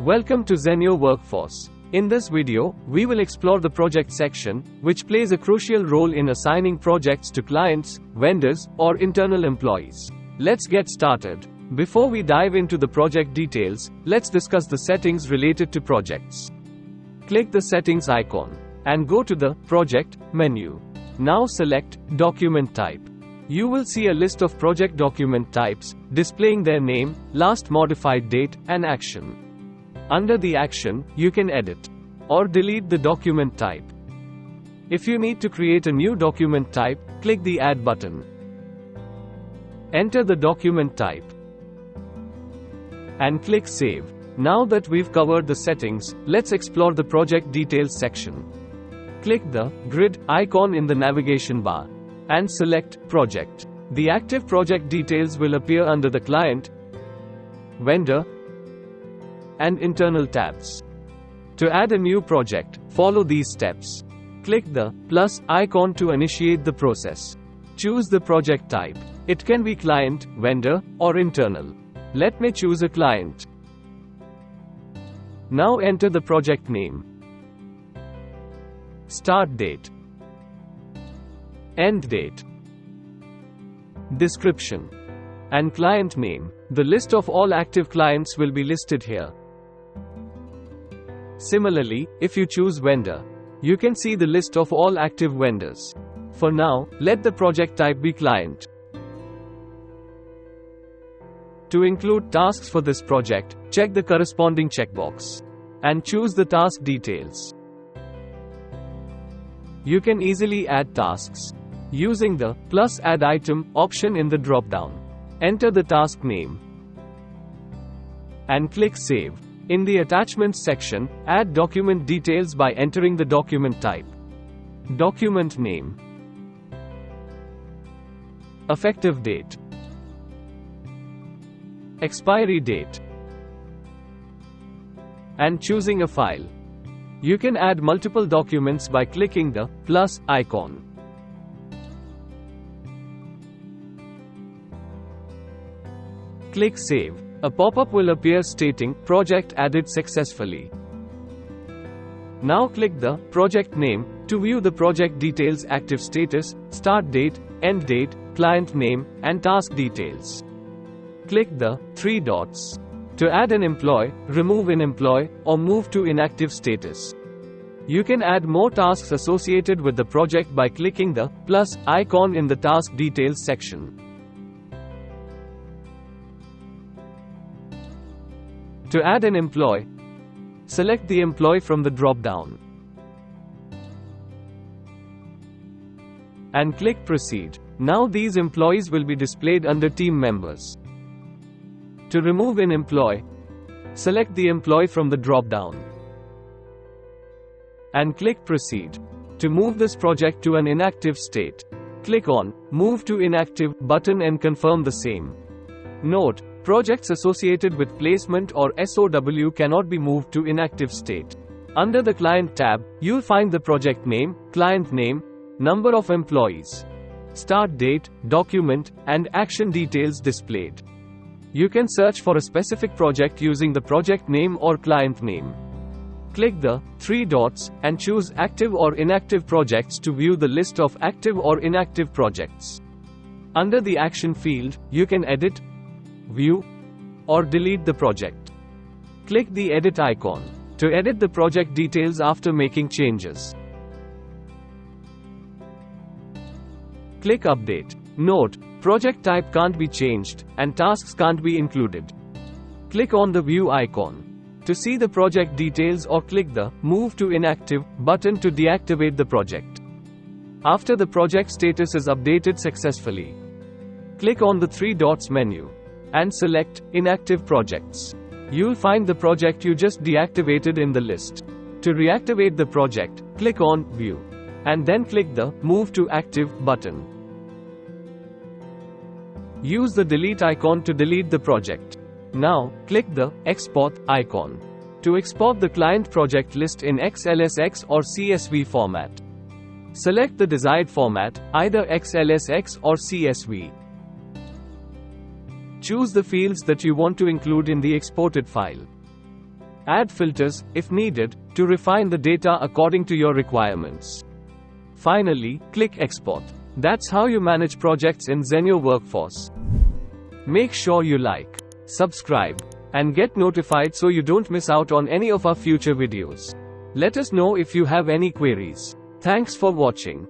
Welcome to Zenyo Workforce. In this video, we will explore the project section, which plays a crucial role in assigning projects to clients, vendors, or internal employees. Let's get started. Before we dive into the project details, let's discuss the settings related to projects. Click the settings icon and go to the project menu. Now select document type. You will see a list of project document types, displaying their name, last modified date, and action. Under the action, you can edit or delete the document type. If you need to create a new document type, click the Add button. Enter the document type and click Save. Now that we've covered the settings, let's explore the project details section. Click the grid icon in the navigation bar and select Project. The active project details will appear under the Client, Vendor, and Internal tabs. To add a new project, follow these steps. Click the plus icon to initiate the process. Choose the project type. It can be client, vendor, or internal. Let me choose a client. Now enter the project name, start date, end date, description, and client name. The list of all active clients will be listed here. Similarly, if you choose vendor, you can see the list of all active vendors. For now, let the project type be client. To include tasks for this project, check the corresponding checkbox and choose the task details. You can easily add tasks using the plus add item option in the drop-down. Enter the task name and click Save. In the attachments section, add document details by entering the document type, document name, effective date, expiry date, and choosing a file. You can add multiple documents by clicking the plus icon. Click Save. A pop-up will appear stating, Project added successfully. Now click the project name to view the project details: active status, start date, end date, client name, and task details. Click the three dots to add an employee, remove an employee, or move to inactive status. You can add more tasks associated with the project by clicking the plus icon in the task details section. To add an employee, select the employee from the drop-down and click Proceed. Now these employees will be displayed under Team Members. To remove an employee, select the employee from the drop-down and click Proceed. To move this project to an inactive state, click on Move to Inactive button and confirm the same. Note: projects associated with placement or SOW cannot be moved to inactive state. Under the Client tab, you'll find the project name, client name, number of employees, start date, document, and action details displayed. You can search for a specific project using the project name or client name. Click the three dots and choose Active or Inactive Projects to view the list of active or inactive projects. Under the Action field, you can edit, view, or delete the project. Click the Edit icon to edit the project details after making changes. Click Update. Note: project type can't be changed, and tasks can't be included. Click on the View icon to see the project details, or click the Move to Inactive button to deactivate the project. After the project status is updated successfully, click on the three dots menu and select Inactive Projects. You'll find the project you just deactivated in the list. To reactivate the project, click on View and then click the Move to Active button. Use the Delete icon to delete the project. Now, click the Export icon to export the client project list in XLSX or CSV format. Select the desired format, either XLSX or CSV. Choose the fields that you want to include in the exported file. Add filters, if needed, to refine the data according to your requirements. Finally, click Export. That's how you manage projects in Zenyo Workforce. Make sure you like, subscribe, and get notified so you don't miss out on any of our future videos. Let us know if you have any queries. Thanks for watching.